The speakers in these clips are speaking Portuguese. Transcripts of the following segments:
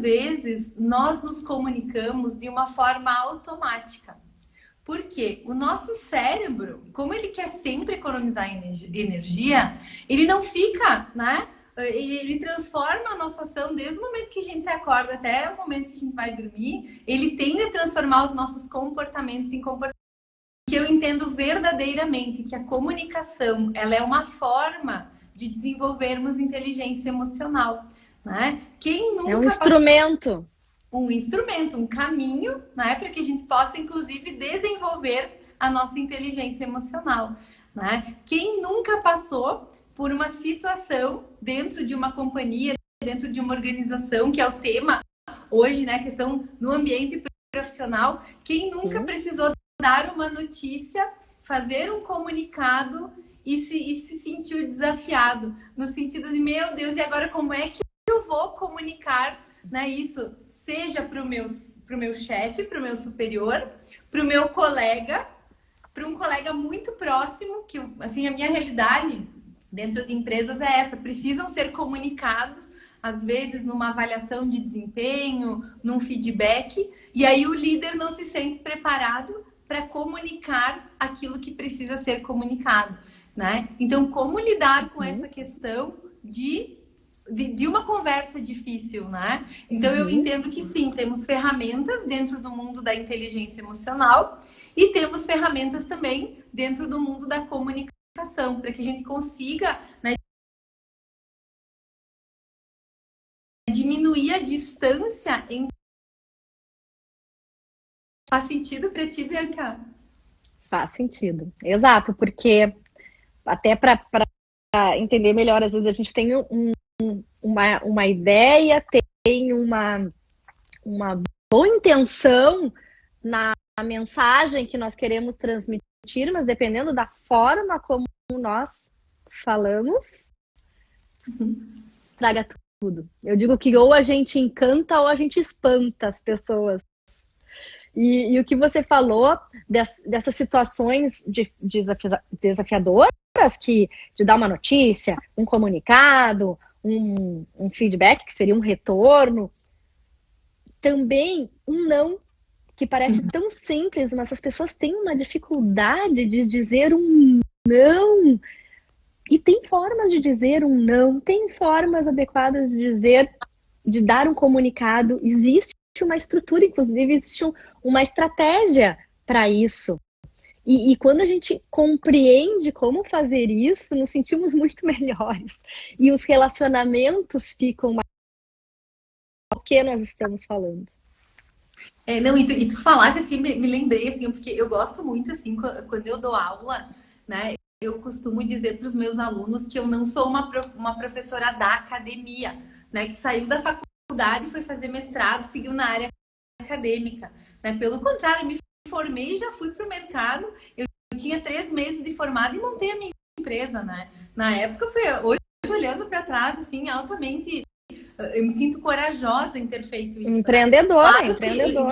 vezes nós nos comunicamos de uma forma automática. Porque o nosso cérebro, como ele quer sempre economizar energia, ele não fica, né? Ele transforma a nossa ação desde o momento que a gente acorda até o momento que a gente vai dormir. Ele tende a transformar os nossos comportamentos em comportamentos que eu entendo verdadeiramente que a comunicação, ela é uma forma de desenvolvermos inteligência emocional, né? Quem nunca É um instrumento. Um instrumento, um caminho, né, para que a gente possa, inclusive, desenvolver a nossa inteligência emocional, né? Quem nunca passou por uma situação dentro de uma companhia, dentro de uma organização, que é o tema hoje, né, questão no ambiente profissional, quem nunca precisou dar uma notícia, fazer um comunicado e se sentiu desafiado, no sentido de, meu Deus, e agora como é que eu vou comunicar, né, isso, seja para o meu chefe, para o meu superior, para o meu colega, para um colega muito próximo, que assim, a minha realidade dentro de empresas é essa, precisam ser comunicados, às vezes numa avaliação de desempenho, num feedback, e aí o líder não se sente preparado para comunicar aquilo que precisa ser comunicado, né? Então, como lidar com essa questão de uma conversa difícil, né? Então, eu entendo que sim, temos ferramentas dentro do mundo da inteligência emocional e temos ferramentas também dentro do mundo da comunicação, para que a gente consiga, né, diminuir a distância entre... Faz sentido para ti, Bianca? Faz sentido. Exato, porque até para entender melhor, às vezes a gente tem uma ideia, tem uma boa intenção na mensagem que nós queremos transmitir, mas dependendo da forma como nós falamos, estraga tudo. Eu digo que ou a gente encanta ou a gente espanta as pessoas. E o que você falou dessas situações desafiadoras, de dar uma notícia, um comunicado, um feedback, que seria um retorno, também um não, que parece tão simples, mas as pessoas têm uma dificuldade de dizer um não. E tem formas de dizer um não, tem formas adequadas de dar um comunicado. Existe uma estrutura, inclusive, existe uma estratégia para isso. E quando a gente compreende como fazer isso, nos sentimos muito melhores. E os relacionamentos ficam mais do que nós estamos falando. Não, e tu falasse assim, me lembrei assim, porque eu gosto muito assim, quando eu dou aula, né? Eu costumo dizer para os meus alunos que eu não sou uma professora da academia, né? Que saiu da faculdade, foi fazer mestrado, seguiu na área acadêmica, né? Pelo contrário, me formei e já fui para o mercado. Eu tinha 3 meses de formada e montei a minha empresa, né? Na época, hoje olhando para trás, assim, altamente, eu me sinto corajosa em ter feito isso. Empreendedora, né? empreendedora.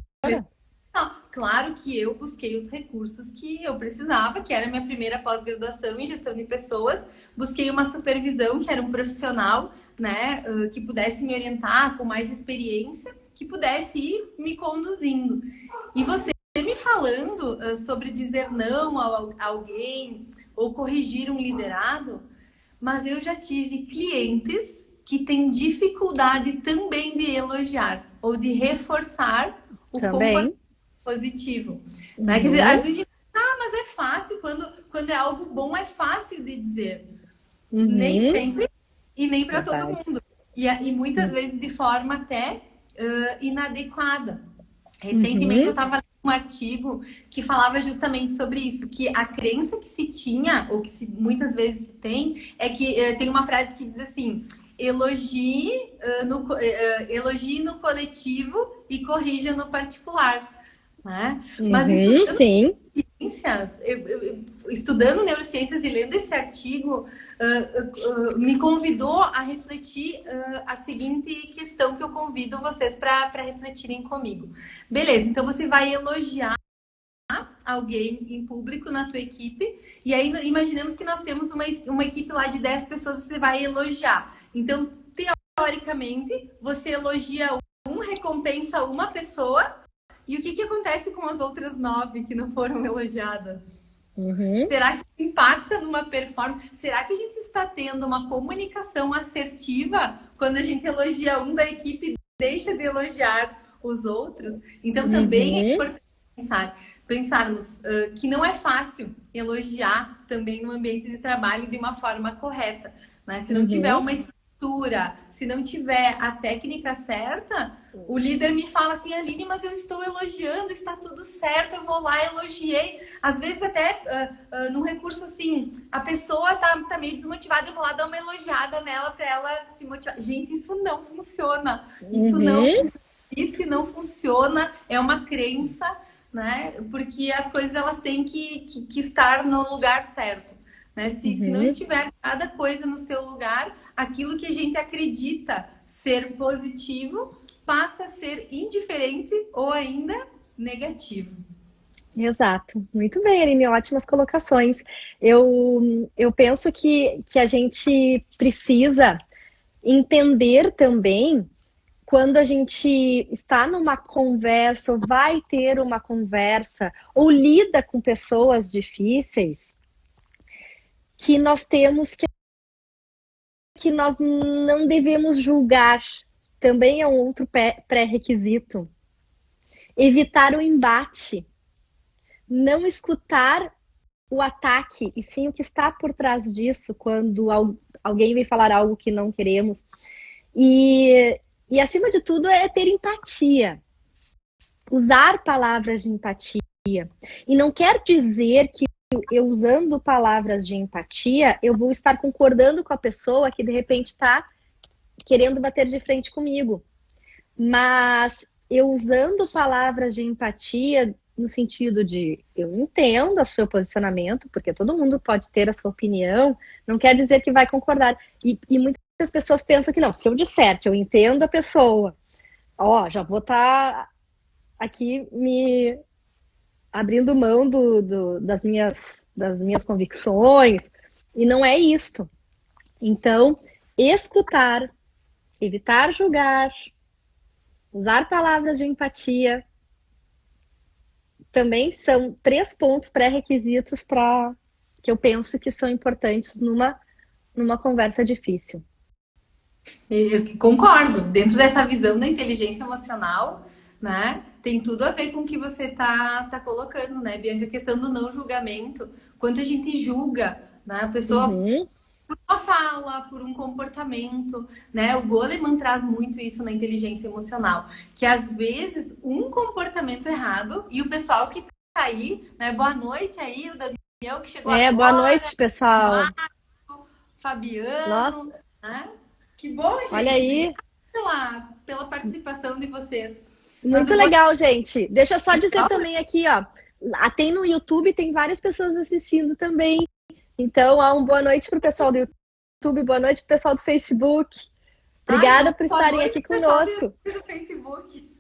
Claro que eu busquei os recursos que eu precisava, que era a minha primeira pós-graduação em gestão de pessoas. Busquei uma supervisão, que era um profissional, né, que pudesse me orientar com mais experiência, que pudesse ir me conduzindo. E você me falando sobre dizer não a alguém ou corrigir um liderado, mas eu já tive clientes que têm dificuldade também de elogiar ou de reforçar o comportamento positivo. Né? Quer dizer, às vezes, mas é fácil, quando é algo bom, é fácil de dizer. Nem sempre e nem para todo mundo. E muitas vezes de forma até inadequada. Recentemente eu estava lendo um artigo que falava justamente sobre isso, que a crença que se tinha, ou que muitas vezes se tem, é que tem uma frase que diz assim: elogie no coletivo e corrija no particular. Né? Mas estudando neurociências e lendo esse artigo, me convidou a refletir a seguinte questão que eu convido vocês para refletirem comigo. Beleza, então você vai elogiar alguém em público na tua equipe, e aí imaginemos que nós temos uma equipe lá de 10 pessoas, você vai elogiar. Então, teoricamente, você elogia um, recompensa uma pessoa e o que acontece com as outras 9 que não foram elogiadas? Será que impacta numa performance? Será que a gente está tendo uma comunicação assertiva quando a gente elogia um da equipe e deixa de elogiar os outros? Então também é importante pensarmos que não é fácil elogiar também no ambiente de trabalho de uma forma correta, né? Se não tiver uma estrutura, se não tiver a técnica certa, o líder me fala assim, Aline, mas eu estou elogiando, está tudo certo, eu vou lá, elogiei. Às vezes até num recurso assim, a pessoa tá meio desmotivada, eu vou lá dar uma elogiada nela para ela se motivar. Gente, isso não funciona. Isso não funciona, é uma crença, né? Porque as coisas elas têm que estar no lugar certo, né? Se não estiver cada coisa no seu lugar, aquilo que a gente acredita ser positivo passa a ser indiferente ou ainda negativo. Exato. Muito bem, Aline, ótimas colocações. Eu penso que a gente precisa entender também quando a gente está numa conversa, ou vai ter uma conversa, ou lida com pessoas difíceis, que nós temos que nós não devemos julgar. Também é um outro pré-requisito. Evitar o embate. Não escutar o ataque, e sim o que está por trás disso, quando alguém vem falar algo que não queremos. E acima de tudo, é ter empatia. Usar palavras de empatia. E não quer dizer que eu usando palavras de empatia, eu vou estar concordando com a pessoa que de repente está querendo bater de frente comigo. Mas eu usando palavras de empatia no sentido de eu entendo o seu posicionamento, porque todo mundo pode ter a sua opinião, não quer dizer que vai concordar. E muitas pessoas pensam que não, se eu disser que eu entendo a pessoa, já vou estar aqui me abrindo mão das minhas convicções, e não é isto. Então, escutar, evitar julgar, usar palavras de empatia, também são 3 pontos pré-requisitos que eu penso que são importantes numa conversa difícil. Eu concordo. Dentro dessa visão da inteligência emocional, né, tem tudo a ver com o que você tá colocando, né, Bianca? A questão do não julgamento. Quanto a gente julga, né, a pessoa por uma fala, por um comportamento, né? O Goleman traz muito isso na inteligência emocional, que às vezes um comportamento errado e o pessoal que tá aí, né? Boa noite aí, o Daniel que chegou agora. Boa noite, pessoal. Marco, Fabiano, né? Que bom, gente. Olha aí. Pela participação de vocês. Muito legal, gente. Deixa eu só dizer também aqui, tem no YouTube, tem várias pessoas assistindo também. Então, uma boa noite para o pessoal do YouTube, boa noite para o pessoal do Facebook. Obrigada por estarem aqui conosco. Do Facebook.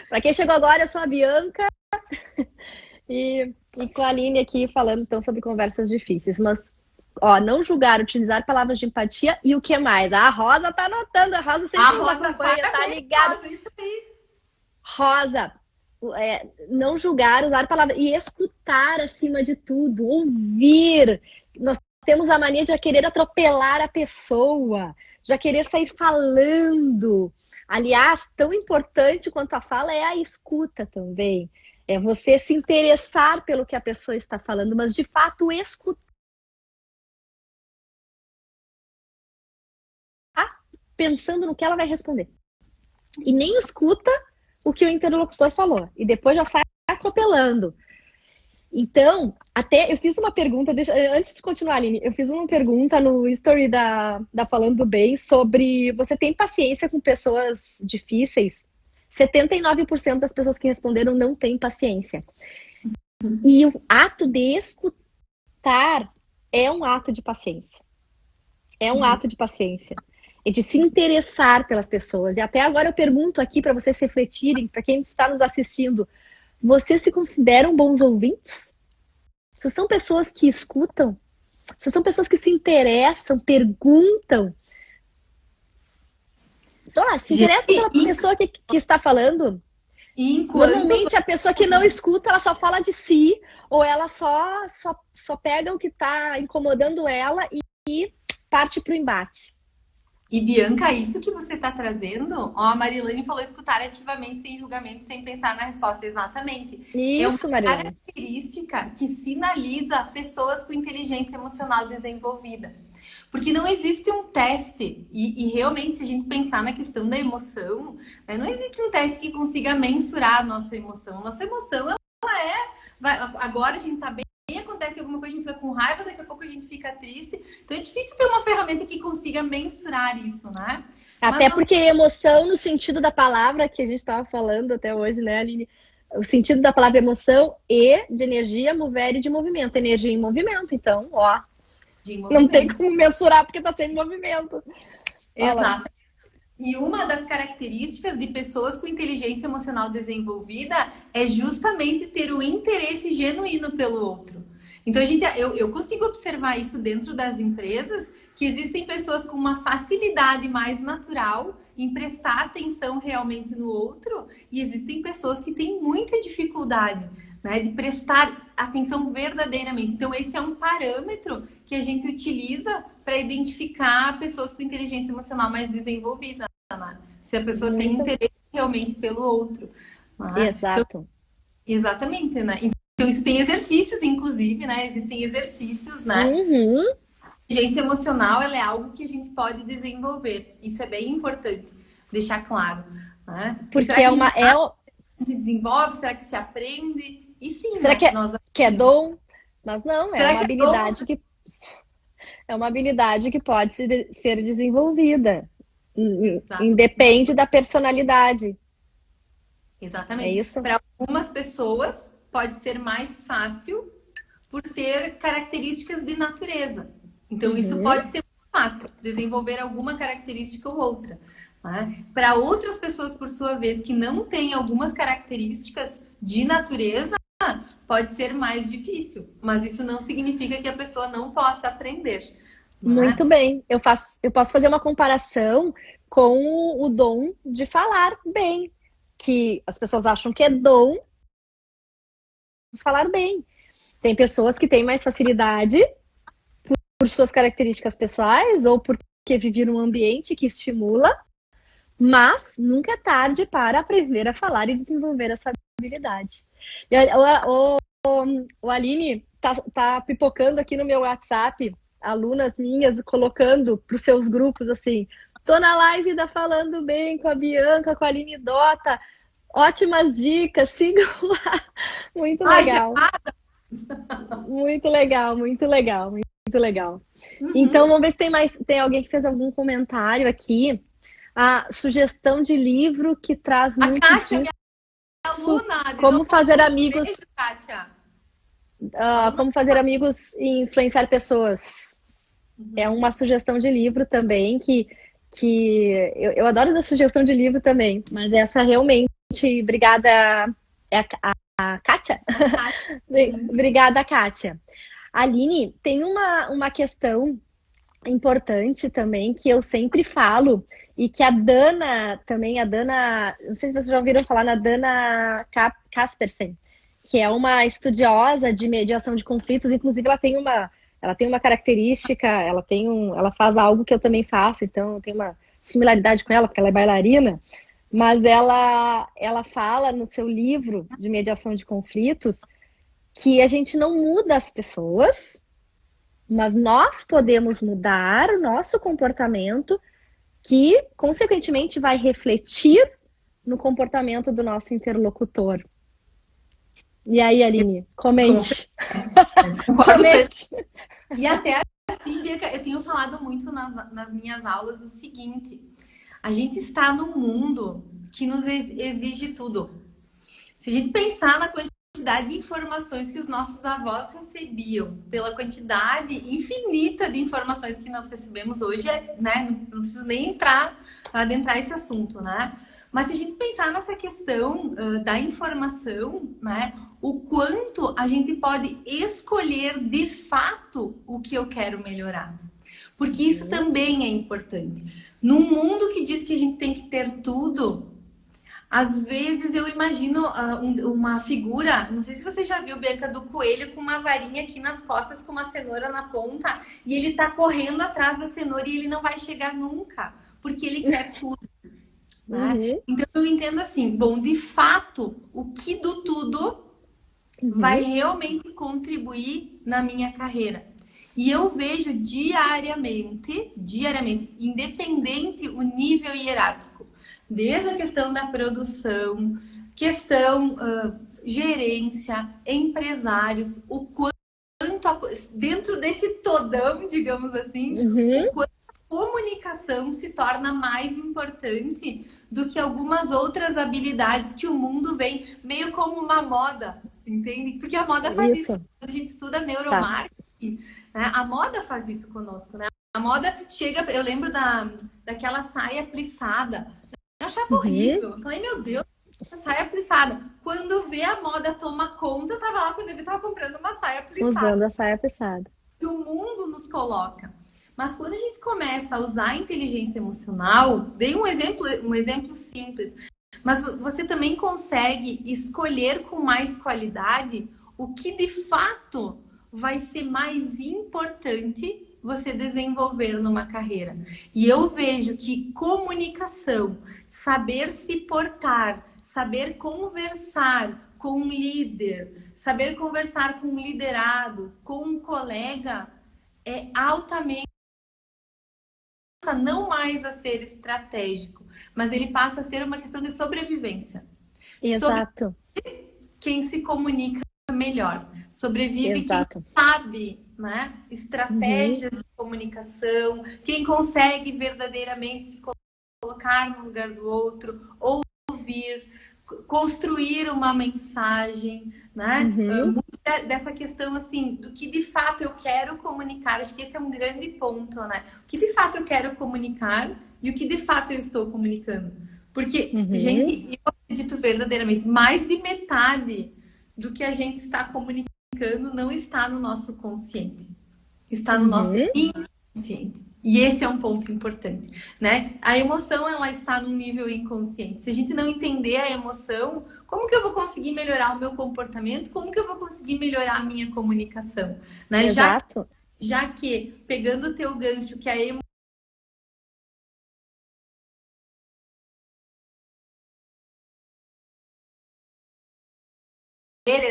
Para quem chegou agora, eu sou a Bianca e com a Aline aqui falando então sobre conversas difíceis. Mas, não julgar, utilizar palavras de empatia e o que mais? A Rosa tá anotando, a Rosa sempre nos acompanha, tá ligada? Isso aí. Rosa, não julgar, usar palavras e escutar acima de tudo, ouvir. Nós temos a mania de já querer atropelar a pessoa, já querer sair falando. Aliás, tão importante quanto a fala é a escuta também. É você se interessar pelo que a pessoa está falando, mas de fato escutar, pensando no que ela vai responder. E nem escuta o que o interlocutor falou. E depois já sai atropelando. Então, até eu fiz uma pergunta, antes de continuar, Aline, eu fiz uma pergunta no story da Falando do Bem sobre você tem paciência com pessoas difíceis? 79% das pessoas que responderam não têm paciência. E o ato de escutar é um ato de paciência. É um ato de paciência. É de se interessar pelas pessoas. E até agora eu pergunto aqui para vocês refletirem, para quem está nos assistindo, vocês se consideram bons ouvintes? Vocês são pessoas que escutam? Vocês são pessoas que se interessam, perguntam? Se interessa pela pessoa que está falando. Normalmente a pessoa que não escuta, ela só fala de si, ou ela só pega o que está incomodando ela e parte para o embate. E Bianca, isso que você está trazendo, ó, a Marilane falou escutar ativamente, sem julgamento, sem pensar na resposta. Exatamente. Isso, é uma Marilane. característica que sinaliza pessoas com inteligência emocional desenvolvida. Porque não existe um teste, e realmente, se a gente pensar na questão da emoção, né, não existe um teste que consiga mensurar a nossa emoção. Nossa emoção, ela agora a gente está bem, acontece alguma coisa, a gente fica com raiva, daqui a pouco a gente fica triste. Então é difícil ter uma ferramenta que consiga mensurar isso, né? Até porque emoção, no sentido da palavra que a gente estava falando até hoje, né, Aline? O sentido da palavra emoção e de energia, mover e de movimento. Energia em movimento, então, ó. Não tem como mensurar porque está sem movimento. Exato. E uma das características de pessoas com inteligência emocional desenvolvida é justamente ter o interesse genuíno pelo outro. Então, eu consigo observar isso dentro das empresas, que existem pessoas com uma facilidade mais natural em prestar atenção realmente no outro, e existem pessoas que têm muita dificuldade, né, de prestar atenção verdadeiramente. Então, esse é um parâmetro que a gente utiliza para identificar pessoas com inteligência emocional mais desenvolvida, né? Se a pessoa tem interesse realmente pelo outro. Né? Exato. Então, exatamente, né? Então, isso tem exercícios, inclusive, né? Existem exercícios, né? A inteligência emocional, ela é algo que a gente pode desenvolver. Isso é bem importante deixar claro. Né? Porque se desenvolve? Será que se aprende? E sim, será né? que é dom? Mas não, é uma habilidade que é uma habilidade que pode ser desenvolvida. Independe da personalidade. Exatamente. É isso? Para algumas pessoas pode ser mais fácil por ter características de natureza. Então, isso pode ser fácil, desenvolver alguma característica ou outra. Né? Para outras pessoas, por sua vez, que não têm algumas características de natureza, pode ser mais difícil. Mas isso não significa que a pessoa não possa aprender. Muito bem. Eu posso fazer uma comparação com o dom de falar bem. Que as pessoas acham que é dom falar bem. Tem pessoas que têm mais facilidade por suas características pessoais ou porque viveram um ambiente que estimula, mas nunca é tarde para aprender a falar e desenvolver essa habilidade. E o Aline tá pipocando aqui no meu WhatsApp, alunas minhas colocando para os seus grupos assim: tô na live da Falando Bem com a Bianca, com a Aline Dota, ótimas dicas, sigam lá. Muito legal. Muito legal, muito legal, muito legal. Então, vamos ver se tem alguém que fez algum comentário aqui. A sugestão de livro que traz muito Kátia, disso. Aluna, como fazer amigos. Beijo, Kátia. Como fazer amigos e influenciar pessoas. É uma sugestão de livro também que eu adoro dar sugestão de livro também, mas essa realmente, obrigada, é a Kátia? Obrigada, Kátia. Aline, tem uma questão importante também que eu sempre falo e que a Dana, não sei se vocês já ouviram falar na Dana Kaspersen, que é uma estudiosa de mediação de conflitos. Inclusive ela tem uma característica, ela faz algo que eu também faço, então eu tenho uma similaridade com ela, porque ela é bailarina, mas ela fala no seu livro de mediação de conflitos que a gente não muda as pessoas, mas nós podemos mudar o nosso comportamento, que consequentemente vai refletir no comportamento do nosso interlocutor. E aí, Aline, comente. Comente. E até assim, Bianca, eu tenho falado muito nas minhas aulas o seguinte: a gente está num mundo que nos exige tudo. Se a gente pensar na quantidade de informações que os nossos avós recebiam, pela quantidade infinita de informações que nós recebemos hoje, né? Não preciso nem adentrar esse assunto, né? Mas se a gente pensar nessa questão da informação, né? O quanto a gente pode escolher de fato o que eu quero melhorar. Porque isso também é importante. Num mundo que diz que a gente tem que ter tudo, às vezes eu imagino uma figura, não sei se você já viu, Bianca, do coelho com uma varinha aqui nas costas, com uma cenoura na ponta, e ele tá correndo atrás da cenoura e ele não vai chegar nunca, porque ele quer tudo, né? Uhum. Então eu entendo assim, bom, de fato, o que do tudo vai realmente contribuir na minha carreira. E eu vejo diariamente, independente o nível hierárquico, desde a questão da produção, questão gerência, empresários, o quanto dentro desse todão, digamos assim, o quanto a comunicação se torna mais importante do que algumas outras habilidades que o mundo vem meio como uma moda, entende? Porque a moda faz isso. Quando a gente estuda neuromarketing, né? A moda faz isso conosco, né? A moda chega... Eu lembro daquela saia plissada. Eu achava horrível. Eu falei, meu Deus, saia plissada. Quando vê a moda toma conta, eu tava lá quando eu vi, tava comprando uma saia plissada. Usando a saia plissada. Que o mundo nos coloca. Mas quando a gente começa a usar a inteligência emocional, dei um exemplo simples, mas você também consegue escolher com mais qualidade o que de fato vai ser mais importante você desenvolver numa carreira. E eu vejo que comunicação, saber se portar, saber conversar com um líder, saber conversar com um liderado, com um colega, é altamente, não mais a ser estratégico, mas ele passa a ser uma questão de sobrevivência. Exato. Quem se comunica melhor. Sobrevive quem sabe, né? Estratégias de comunicação, quem consegue verdadeiramente se colocar no lugar do outro, ouvir, construir uma mensagem, né? Muito dessa questão, assim, do que de fato eu quero comunicar. Acho que esse é um grande ponto, né? O que de fato eu quero comunicar e o que de fato eu estou comunicando. Porque, gente, eu acredito verdadeiramente, mais de metade do que a gente está comunicando não está no nosso consciente. Está no nosso inconsciente. E esse é um ponto importante, né? A emoção, ela está no nível inconsciente. Se a gente não entender a emoção, como que eu vou conseguir melhorar o meu comportamento? Como que eu vou conseguir melhorar a minha comunicação? Né? Exato. Já que, pegando o teu gancho, que a emoção,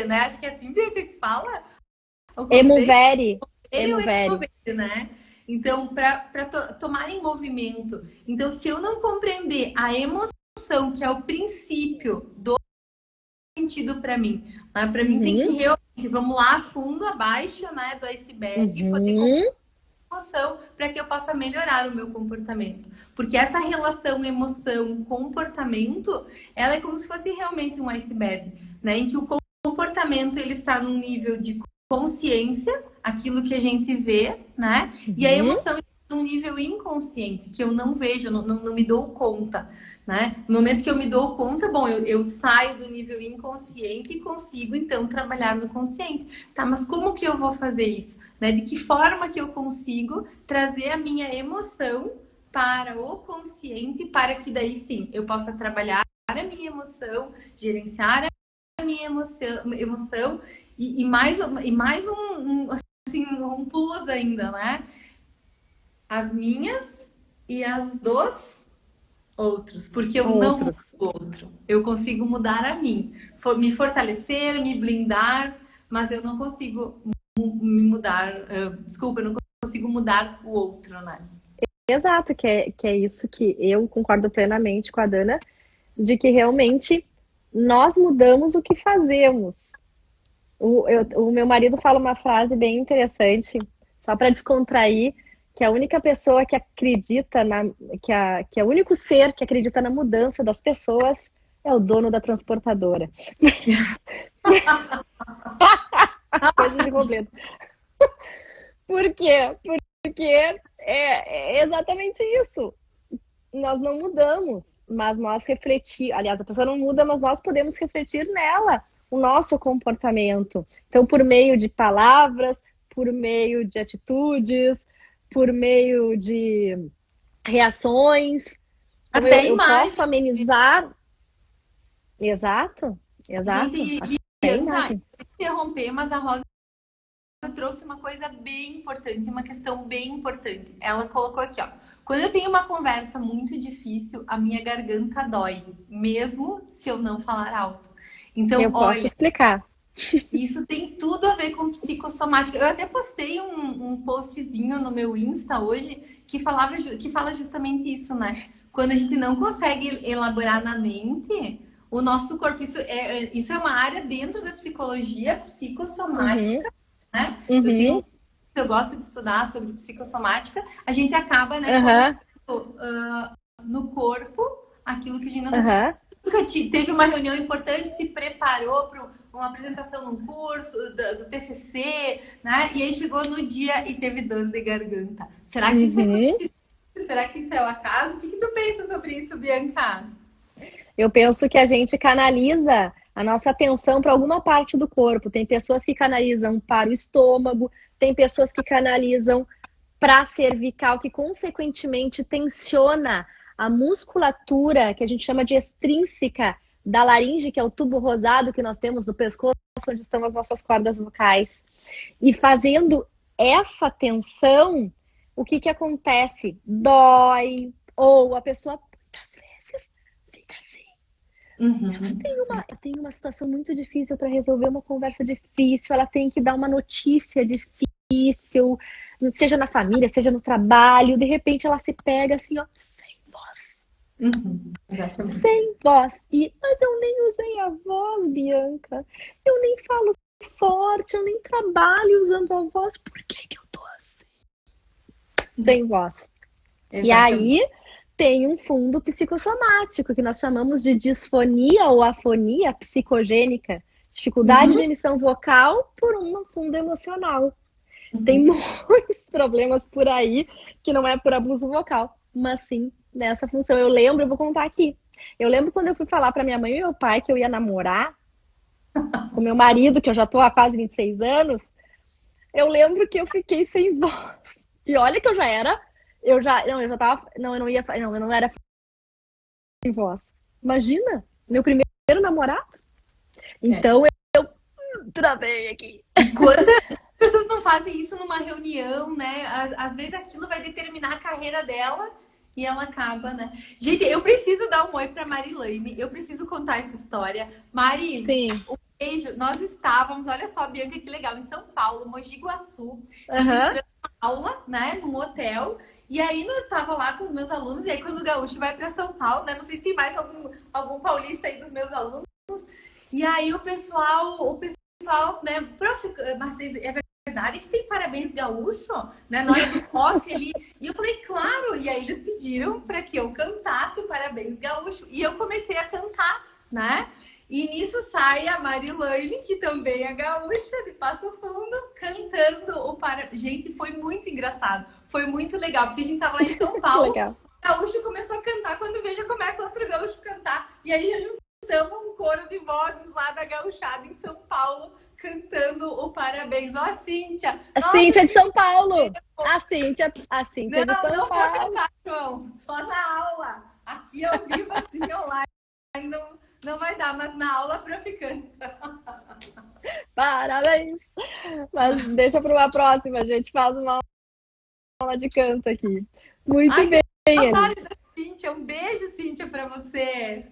né? Acho que é assim que fala. Emovere. Emovere, né? Então, para tomar em movimento. Então, se eu não compreender a emoção, que é o princípio do sentido para mim, né? Para mim tem que realmente, vamos lá, fundo abaixo, né, do iceberg, e poder compreender a emoção para que eu possa melhorar o meu comportamento. Porque essa relação emoção-comportamento, ela é como se fosse realmente um iceberg, né? Em que o comportamento ele está num nível de consciência, aquilo que a gente vê, né? E a emoção num nível inconsciente, que eu não vejo, não me dou conta, né? No momento que eu me dou conta, bom, eu saio do nível inconsciente e consigo, então, trabalhar no consciente. Tá, mas como que eu vou fazer isso? Né? De que forma que eu consigo trazer a minha emoção para o consciente, para que daí, sim, eu possa trabalhar a minha emoção, gerenciar a minha emoção e mais um plus ainda, né? As minhas e as dos outros, porque eu não mudo o outro. Eu consigo mudar a mim, me fortalecer, me blindar, mas eu não consigo me mudar. Desculpa, eu não consigo mudar o outro, né? Exato, que é isso que eu concordo plenamente com a Dana, de que realmente nós mudamos o que fazemos. O meu marido fala uma frase bem interessante, só para descontrair, que a única pessoa que acredita que é o único ser que acredita na mudança das pessoas é o dono da transportadora. Coisa de completo. Por quê? Porque é exatamente isso. Nós não mudamos, mas nós refletimos. Aliás, a pessoa não muda, mas nós podemos refletir nela o nosso comportamento. Então, por meio de palavras, por meio de atitudes, por meio de reações. Então, Até eu imagem. posso amenizar. Exato, exato. Gente, Até Bianca, imagem. interromper, mas a Rosa trouxe uma coisa bem importante, uma questão bem importante. Ela colocou aqui, ó. Quando eu tenho uma conversa muito difícil, a minha garganta dói, mesmo se eu não falar alto. Então, Eu posso olha, explicar. isso tem tudo a ver com psicossomática. Eu até postei um postzinho no meu Insta hoje que fala justamente isso, né? Quando a gente não consegue elaborar na mente, o nosso corpo, isso é uma área dentro da psicologia Uhum, psicossomática, né? uhum, Eu gosto de estudar sobre psicossomática, a gente acaba, né, aham, colocando no corpo aquilo que a gente não. aham. Nunca teve uma reunião importante, se preparou para uma apresentação num curso do TCC, né? E aí chegou no dia e teve dor de garganta. Será que isso é Uhum. coincidência? Será que isso é o acaso? O que tu pensa sobre isso, Bianca? Eu penso que a gente canaliza a nossa atenção para alguma parte do corpo. Tem pessoas que canalizam para o estômago, tem pessoas que canalizam para a cervical, que consequentemente tensiona a musculatura, que a gente chama de extrínseca da laringe, que é o tubo rosado que nós temos no pescoço, onde estão as nossas cordas vocais. E fazendo essa tensão, o que que acontece? Dói, ou a pessoa muitas vezes fica assim. Ela Uhum. tem uma situação muito difícil para resolver uma conversa difícil, ela tem que dar uma notícia difícil, seja na família, seja no trabalho, de repente ela se pega assim, ó, sem voz. Uhum. Exatamente. Sem voz. Mas eu nem usei a voz, Bianca. Eu nem falo forte, eu nem trabalho usando a voz. Por que que eu tô assim? Sem voz. E Exatamente. aí tem um fundo psicossomático, que nós chamamos de disfonia ou afonia psicogênica. Dificuldade de Uhum. emissão vocal por um fundo emocional. Tem Uhum. muitos problemas por aí que não é por abuso vocal, mas sim nessa função. Eu vou contar aqui. Eu lembro quando eu fui falar para minha mãe e meu pai que eu ia namorar com meu marido, que eu já tô há quase 26 anos, eu lembro que eu fiquei sem voz. E olha que eu já tava, não, eu não ia, não, eu não era sem voz. Imagina, meu primeiro namorado. É. Então eu travei aqui. E quantas pessoas não fazem isso numa reunião, né? Às vezes aquilo vai determinar a carreira dela e ela acaba, né? Gente, eu preciso dar um oi para Marilane. Eu preciso contar essa história. Mari, Sim. um beijo. Nós estávamos, olha só, Bianca, que legal, em São Paulo, Mogi Guaçu, Aham. ministrando uma aula, né, num hotel. E aí eu tava lá com os meus alunos, e aí quando o gaúcho vai para São Paulo, né? Não sei se tem mais algum paulista aí dos meus alunos. E aí o pessoal, né, prof, mas é verdade que tem parabéns gaúcho, né, na hora do coffee ali. E eu falei, claro, e aí eles pediram para que eu cantasse o parabéns gaúcho. E eu comecei a cantar, né? E nisso sai a Marilane, que também é gaúcha, de Passo Fundo, cantando o parabéns. Gente, foi muito engraçado. Foi muito legal, porque a gente tava lá em São Que Paulo, legal. o gaúcho começou a cantar, quando veja começa outro gaúcho a cantar. E aí a gente juntamos um coro de vozes lá da gauchada em São Paulo, cantando o parabéns. Ó, a Cíntia! A Nossa, Cíntia é de Cíntia! São Paulo. A Cíntia é de Não, São não vou Paulo. cantar, João. Só na aula. Aqui ao vivo, assim, online, não vai dar, mas na aula pra ficar. Parabéns. Mas deixa para uma próxima, a gente faz uma aula de canto aqui. Muito Ai, que bem, Eli. saudade da Cíntia. Um beijo, Cíntia, pra você.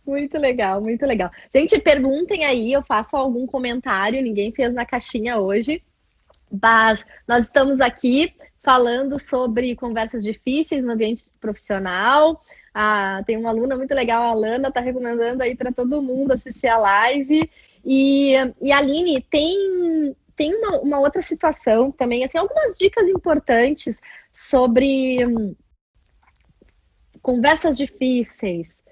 Muito legal, muito legal. Gente, perguntem aí, eu faço algum comentário, ninguém fez na caixinha hoje, mas nós estamos aqui falando sobre conversas difíceis no ambiente profissional. Ah, tem uma aluna muito legal, a Alana, está recomendando aí para todo mundo assistir a live. E Aline, tem uma outra situação também, assim, algumas dicas importantes sobre conversas difíceis,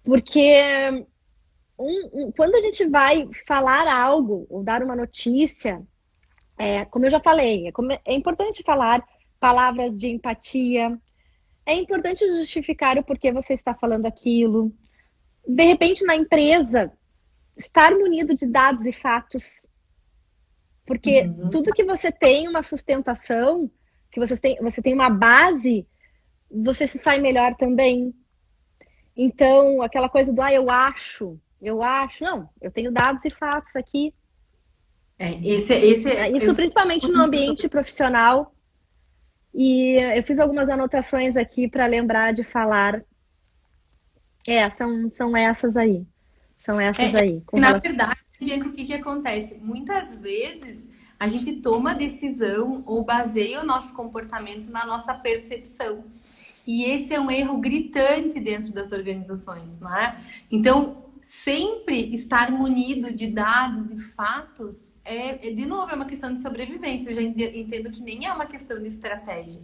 porque quando a gente vai falar algo ou dar uma notícia, como eu já falei, é importante falar palavras de empatia, é importante justificar o porquê você está falando aquilo. De repente, na empresa, estar munido de dados e fatos, porque Uhum. tudo que você tem uma sustentação que você tem uma base, você se sai melhor também. Então, aquela coisa do, eu acho, não, eu tenho dados e fatos aqui. Isso principalmente no ambiente profissional. E eu fiz algumas anotações aqui para lembrar de falar. São essas aí. São essas aí. Na verdade, Bianca, o que acontece? Muitas vezes a gente toma decisão ou baseia o nosso comportamento na nossa percepção. E esse é um erro gritante dentro das organizações, não é? Então, sempre estar munido de dados e fatos de novo, é uma questão de sobrevivência. Eu já entendo que nem é uma questão de estratégia.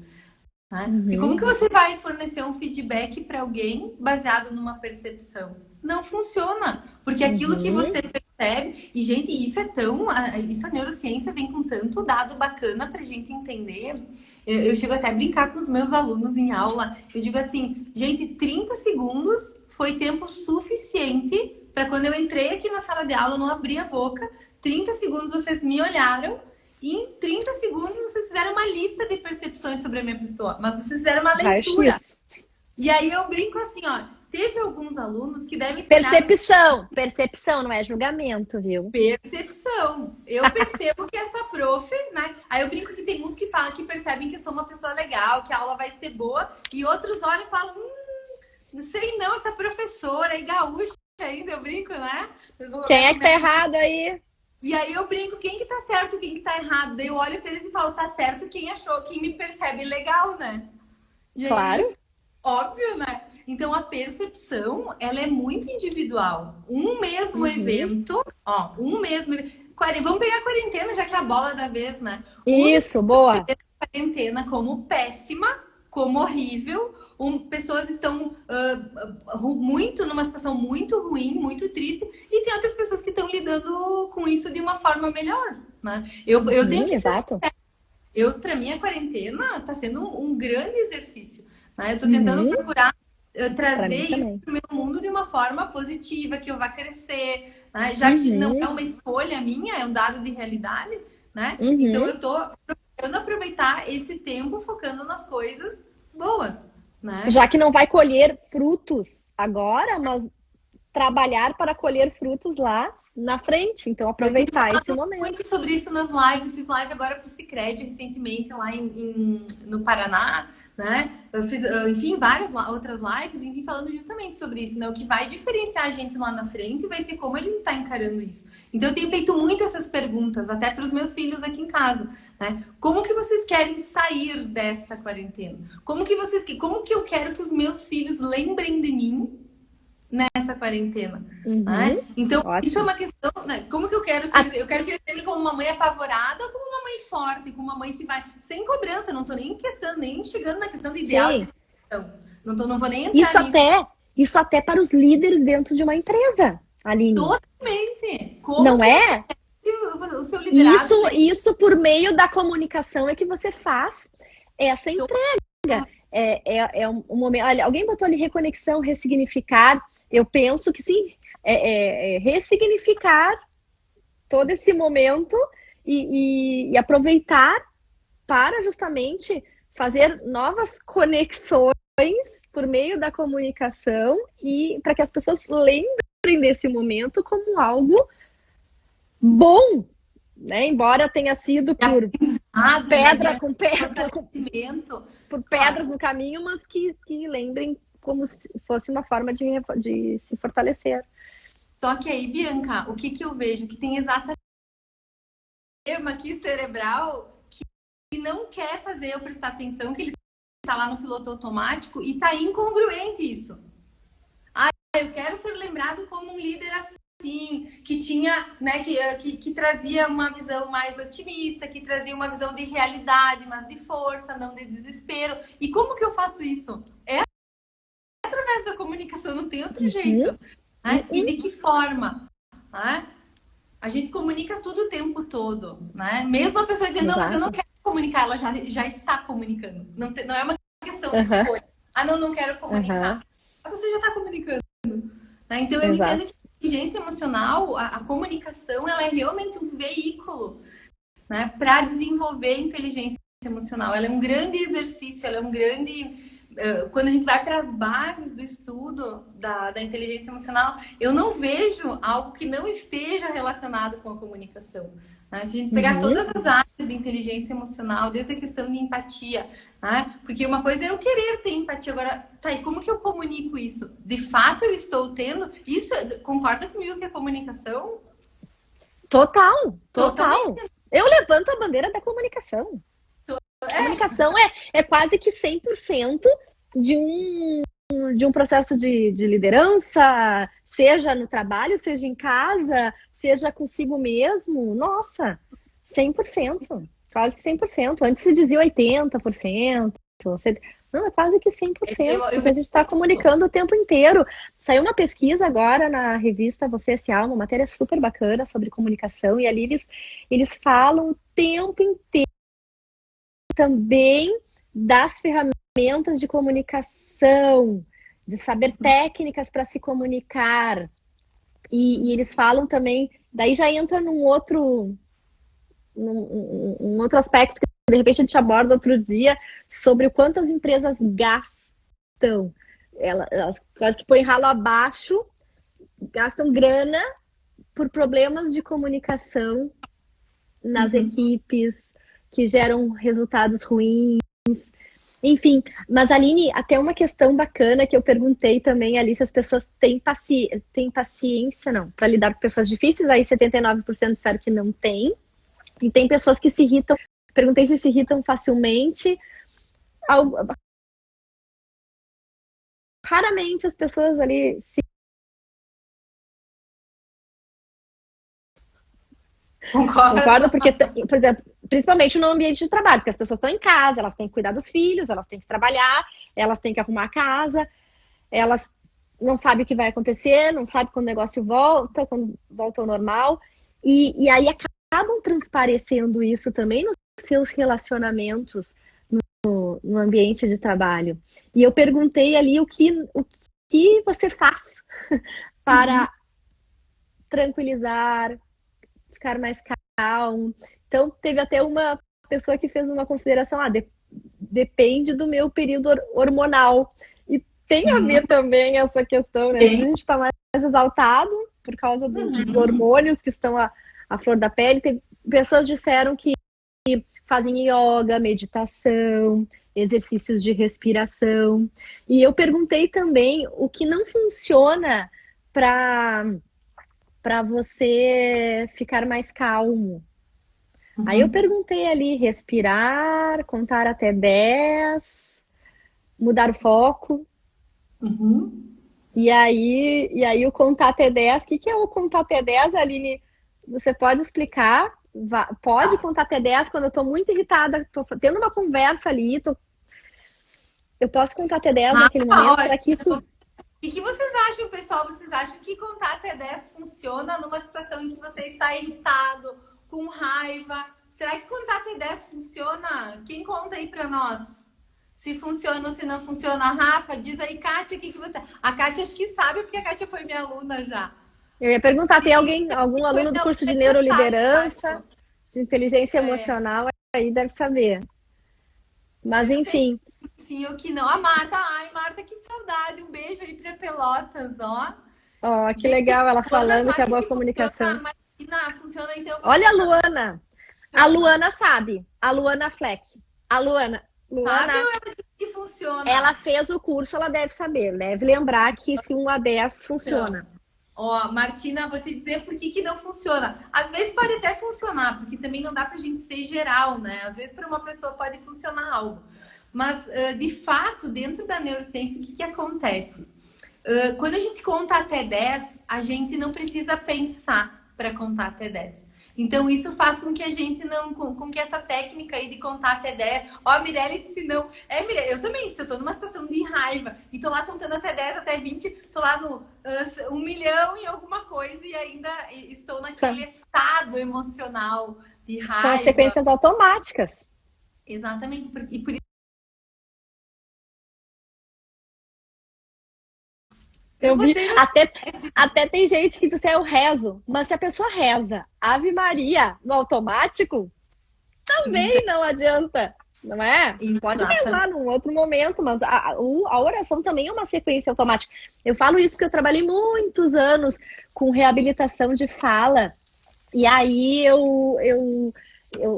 Né? E como que você vai fornecer um feedback para alguém baseado numa percepção? Não funciona, porque aquilo que você percebe, e gente, isso a neurociência vem com tanto dado bacana pra gente entender. Eu chego até a brincar com os meus alunos em aula, eu digo assim, gente, 30 segundos foi tempo suficiente para quando eu entrei aqui na sala de aula, eu não abri a boca, 30 segundos vocês me olharam, e em 30 segundos vocês fizeram uma lista de percepções sobre a minha pessoa, mas vocês fizeram uma leitura. E aí eu brinco assim, ó, teve alguns alunos que devem ter... Percepção, não é julgamento, viu? Percepção. Eu percebo que essa prof, né? Aí eu brinco que tem uns que falam que percebem que eu sou uma pessoa legal, que a aula vai ser boa, e outros olham e falam, não sei não, essa professora é gaúcha ainda, eu brinco, né? Quem é que tá errado aí? E aí eu brinco, quem que tá certo, quem que tá errado? Daí eu olho pra eles e falo, tá certo quem achou, quem me percebe legal, né? E aí, claro. Óbvio, né? Então, a percepção, ela é muito individual. Um mesmo evento, vamos pegar a quarentena, já que é a bola da vez, né? Isso, boa. A quarentena como péssima, como horrível. Pessoas estão numa situação muito ruim, muito triste. E tem outras pessoas que estão lidando com isso de uma forma melhor, né? Eu tenho que exato. Para mim, a quarentena está sendo um grande exercício. Né? Eu estou tentando procurar trazer isso para o meu mundo de uma forma positiva, que eu vá crescer, né? Já que não é uma escolha minha, é um dado de realidade, né? Então eu estou procurando aproveitar esse tempo focando nas coisas boas, né? Já que não vai colher frutos agora, mas trabalhar para colher frutos lá na frente, então aproveitar esse momento. Muito sobre isso nas lives, eu fiz live agora para o Sicredi recentemente lá no Paraná, né? Eu fiz, enfim, várias outras lives, enfim, falando justamente sobre isso, né? O que vai diferenciar a gente lá na frente vai ser como a gente está encarando isso. Então eu tenho feito muito essas perguntas, até para os meus filhos aqui em casa, né? Como que vocês querem sair desta quarentena? Como que eu quero que os meus filhos lembrem de mim nessa quarentena, né? Então, isso é uma questão, né? Como que eu quero que eles lembrem como uma mãe apavorada ou como uma mãe forte, como uma mãe que vai sem cobrança, não tô nem chegando na questão de ideal. Não vou nem entrar Isso até para os líderes dentro de uma empresa, Aline. Totalmente. Não é? O seu liderado isso por meio da comunicação é que você faz essa entrega. É um momento. Olha, alguém botou ali reconexão, ressignificar. Eu penso que sim, ressignificar todo esse momento e aproveitar para justamente fazer novas conexões por meio da comunicação e para que as pessoas lembrem desse momento como algo bom, né? Embora tenha sido por pedra com pedra, por pedras no caminho, mas que lembrem como se fosse uma forma de se fortalecer. Só que aí, Bianca, o que eu vejo? Que tem exatamente um aqui cerebral que não quer fazer eu prestar atenção, que ele tá lá no piloto automático e tá incongruente isso. Eu quero ser lembrado como um líder assim, que tinha, né, que trazia uma visão mais otimista, que trazia uma visão de realidade, mas de força, não de desespero. E como que eu faço isso? Através da comunicação, não tem outro jeito. Né? E de que forma? Né? A gente comunica tudo o tempo todo. Né? Mesmo a pessoa dizendo, não, mas eu não quero comunicar, ela já está comunicando. Não é uma questão de escolha. Não quero comunicar. A pessoa já está comunicando. Né? Então, eu entendo que a inteligência emocional, a comunicação, ela é realmente um veículo, né, para desenvolver inteligência emocional. Ela é um grande exercício, ela é um grande... Quando a gente vai para as bases do estudo da inteligência emocional, eu não vejo algo que não esteja relacionado com a comunicação. Né? Se a gente pegar todas as áreas de inteligência emocional, desde a questão de empatia, né? Porque uma coisa é eu querer ter empatia, agora, tá, e como que eu comunico isso? De fato eu estou tendo? Isso, concorda comigo que é comunicação? Total. Totalmente. Eu levanto a bandeira da comunicação. Comunicação é quase que 100% de um processo de liderança, seja no trabalho, seja em casa, seja consigo mesmo. Nossa, 100%, quase que 100%. Antes se dizia 80%. Não, é quase que 100%, porque a gente está comunicando o tempo inteiro. Saiu uma pesquisa agora na revista Você Se Alma, uma matéria super bacana sobre comunicação, e ali eles falam o tempo inteiro também das ferramentas de comunicação, de saber técnicas para se comunicar. E eles falam também, daí já entra num outro aspecto que de repente a gente aborda outro dia, sobre o quanto as empresas gastam. Elas quase que põem ralo abaixo, gastam grana por problemas de comunicação nas equipes, que geram resultados ruins. Enfim, mas Aline, até uma questão bacana que eu perguntei também ali, se as pessoas têm paciência, não, para lidar com pessoas difíceis, aí 79% disseram que não tem. E tem pessoas que se irritam, perguntei se irritam facilmente. Raramente as pessoas ali se... Concordo, porque, por exemplo, principalmente no ambiente de trabalho, porque as pessoas estão em casa, elas têm que cuidar dos filhos, elas têm que trabalhar, elas têm que arrumar a casa, elas não sabem o que vai acontecer, não sabem quando o negócio volta, quando volta ao normal, e aí acabam transparecendo isso também nos seus relacionamentos no ambiente de trabalho. E eu perguntei ali o que você faz para tranquilizar, ficar mais calmo. Então, teve até uma pessoa que fez uma consideração, depende do meu período hormonal. E tem a ver também essa questão, né? A gente está mais exaltado por causa dos hormônios que estão à flor da pele. Tem pessoas disseram que fazem yoga, meditação, exercícios de respiração. E eu perguntei também o que não funciona para você ficar mais calmo. Aí eu perguntei ali, respirar, contar até 10, mudar o foco. E aí o contar até 10, o que é o contar até 10, Aline? Você pode explicar? Pode contar até 10 quando eu tô muito irritada, tô tendo uma conversa ali, eu posso contar até 10 naquele momento, para que isso... E o que vocês acham, pessoal? Vocês acham que contar até 10 funciona numa situação em que você está irritado, com raiva? Será que contar até 10 funciona? Quem conta aí pra nós? Se funciona ou se não funciona. Rafa, diz aí, Kátia, o que você... A Kátia acho que sabe, porque a Kátia foi minha aluna já. Eu ia perguntar, tem algum aluno do curso de neuroliderança, de inteligência emocional, aí deve saber. Mas enfim... Sim, o que não. A Marta. Ai, Marta, que saudade. Um beijo aí pra Pelotas, ó. Ó, que legal ela falando que é boa comunicação. Funciona, então. Olha a Luana. A Luana sabe. A Luana Fleck. A Luana. Sabe ou ela disse que funciona? Ela fez o curso, ela deve saber. Deve lembrar que esse 1 a 10 funciona. Ó, Martina, vou te dizer por que não funciona. Às vezes pode até funcionar, porque também não dá pra gente ser geral, né? Às vezes para uma pessoa pode funcionar algo. Mas, de fato, dentro da neurociência, o que acontece? Quando a gente conta até 10, a gente não precisa pensar para contar até 10. Então, isso faz com que a gente não... Com que essa técnica aí de contar até 10... Ó, a Mirelle disse não. Mirelle, eu também, se eu tô numa situação de raiva e tô lá contando até 10, até 20, tô lá no 1 milhão e alguma coisa e ainda estou naquele estado emocional de raiva. São as sequências automáticas. Exatamente. E por isso eu vi, até tem gente que diz, eu rezo, mas se a pessoa reza Ave Maria no automático, também não adianta. não é? Pode rezar num outro momento, mas a oração também é uma sequência automática. Eu falo isso porque eu trabalhei muitos anos com reabilitação de fala, e aí eu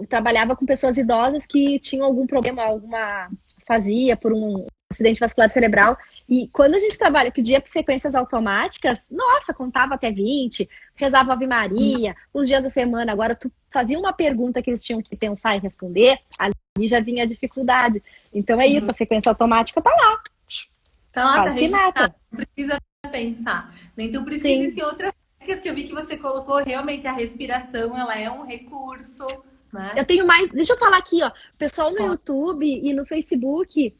trabalhava com pessoas idosas que tinham algum problema, alguma afasia por um acidente vascular cerebral. E quando a gente pedia sequências automáticas, nossa, contava até 20, rezava Ave Maria, os dias da semana. Agora, tu fazia uma pergunta que eles tinham que pensar e responder, ali já vinha a dificuldade. Então é isso, a sequência automática tá lá. Tá lá, quase que nada. Não precisa pensar. Então, por isso que existem outras técnicas que eu vi que você colocou. Realmente, a respiração, ela é um recurso, né? Eu tenho mais, deixa eu falar aqui, ó. Pessoal no YouTube e no Facebook,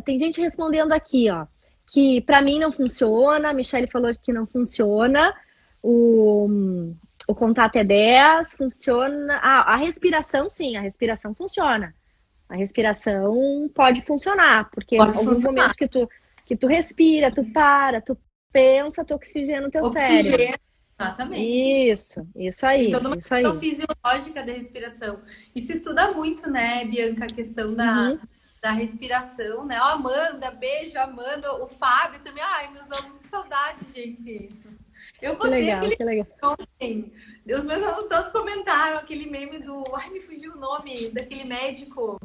tem gente respondendo aqui, ó, que pra mim não funciona, a Michelle falou que não funciona, o contato é 10, funciona. A respiração, sim, a respiração funciona. A respiração pode funcionar, porque em alguns momentos que tu respira, tu para, tu pensa, tu oxigena o teu cérebro. Exatamente. Isso aí. Tem toda uma questão fisiológica da respiração. E se estuda muito, né, Bianca, a questão da respiração, né? Ó, Amanda, beijo, Amanda, o Fábio também. Ai, meus alunos, saudade, gente. Eu postei que legal. ontem. Os meus alunos todos comentaram aquele meme do... Ai, me fugiu o nome daquele médico.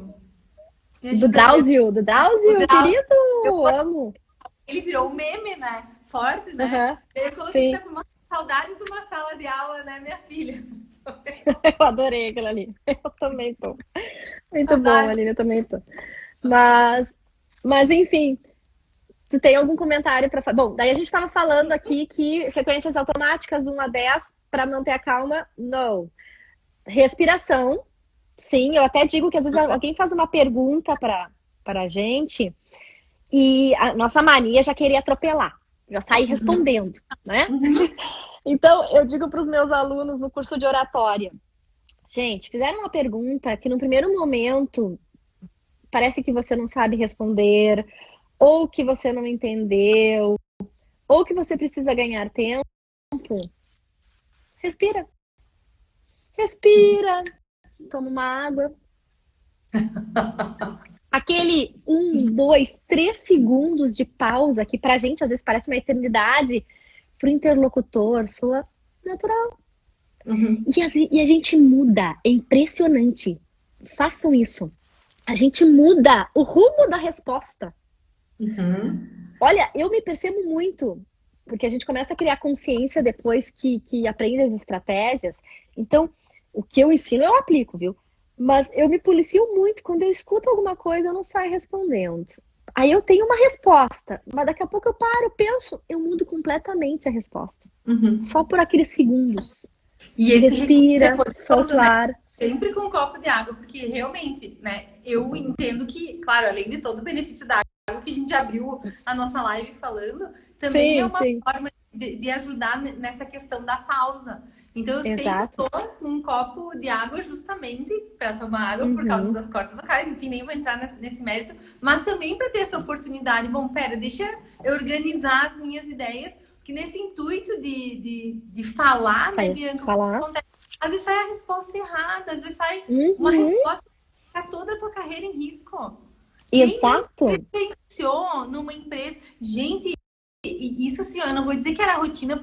Do Drauzio, querido, eu amo. Ele virou um meme, né? Forte, né? Eu coloquei que tá com uma saudade de uma sala de aula, né, minha filha? Eu adorei aquilo ali. Eu também tô. Muito bom, Aline, eu também tô. Mas enfim, tu tem algum comentário para falar? Bom, daí a gente estava falando aqui que sequências automáticas 1 a 10 para manter a calma, não. Respiração, sim, eu até digo que às vezes alguém faz uma pergunta para a gente e a nossa mania já queria atropelar, já sair respondendo, né? Então, eu digo para os meus alunos no curso de oratória, gente, fizeram uma pergunta que no primeiro momento parece que você não sabe responder, ou que você não entendeu, ou que você precisa ganhar tempo. Respira. Respira. Toma uma água. Aquele 1, 2, 3 segundos de pausa, que pra gente às vezes parece uma eternidade, pro interlocutor soa natural. E a gente muda. É impressionante. Façam isso. A gente muda o rumo da resposta. Olha, eu me percebo muito, porque a gente começa a criar consciência depois que aprende as estratégias. Então, o que eu ensino, eu aplico, viu? Mas eu me policio muito quando eu escuto alguma coisa, eu não saio respondendo. Aí eu tenho uma resposta, mas daqui a pouco eu paro, penso, eu mudo completamente a resposta. Só por aqueles segundos. E esse respira, solta o ar. Né? Sempre com um copo de água, porque realmente, né, eu entendo que, claro, além de todo o benefício da água, que a gente abriu a nossa live falando, também é uma forma de ajudar nessa questão da pausa. Então, eu sempre tô com um copo de água justamente para tomar água por causa das cordas vocais. Enfim, nem vou entrar nesse mérito, mas também para ter essa oportunidade. Bom, deixa eu organizar as minhas ideias, porque nesse intuito de falar, né, Bianca, às vezes sai a resposta errada, às vezes sai uma resposta que tá toda a tua carreira em risco. Exato. Quem presenciou numa empresa... Gente, isso assim, eu não vou dizer que era rotina,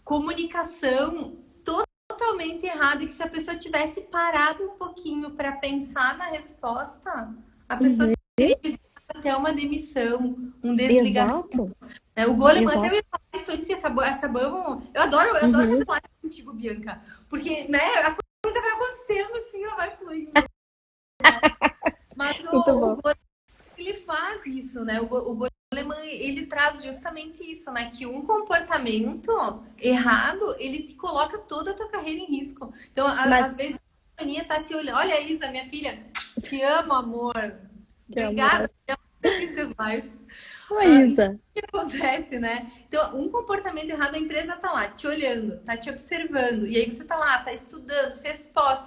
comunicação totalmente errada, e que se a pessoa tivesse parado um pouquinho para pensar na resposta, a pessoa teria até uma demissão, um desligamento. O Goleman, até eu ia falar isso antes e acabamos. Eu adoro fazer live contigo, Bianca, porque, né, a coisa vai acontecendo assim, ela vai fluindo. Mas o Goleman, ele faz isso, né? O Goleman, ele traz justamente isso, né? Que um comportamento errado, ele te coloca toda a tua carreira em risco. Então, às vezes, a Aninha tá te olhando. Olha, Isa, minha filha, te amo, amor. Obrigada por assistir seus lives. Oi, Isa. O que acontece, né? Então, um comportamento errado, a empresa tá lá te olhando, tá te observando. E aí você tá lá, tá estudando, fez pós,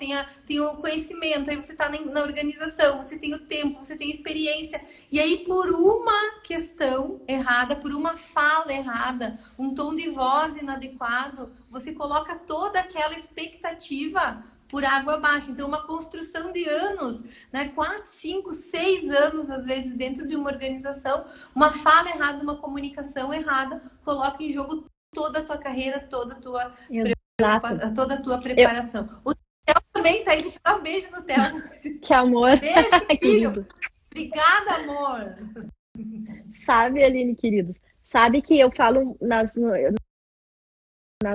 tem o conhecimento, aí você tá na organização, você tem o tempo, você tem experiência. E aí, por uma questão errada, por uma fala errada, um tom de voz inadequado, você coloca toda aquela expectativa por água abaixo. Então, uma construção de anos, né? 4, 5, 6 anos, às vezes, dentro de uma organização, uma fala errada, uma comunicação errada, coloca em jogo toda a tua carreira, toda a tua, toda a tua preparação. O Theo também tá aí, deixa eu dar um beijo no Theo. Que amor! Beijo, Que filho! lindo. Obrigada, amor! Sabe, Aline, querido, sabe que eu falo nas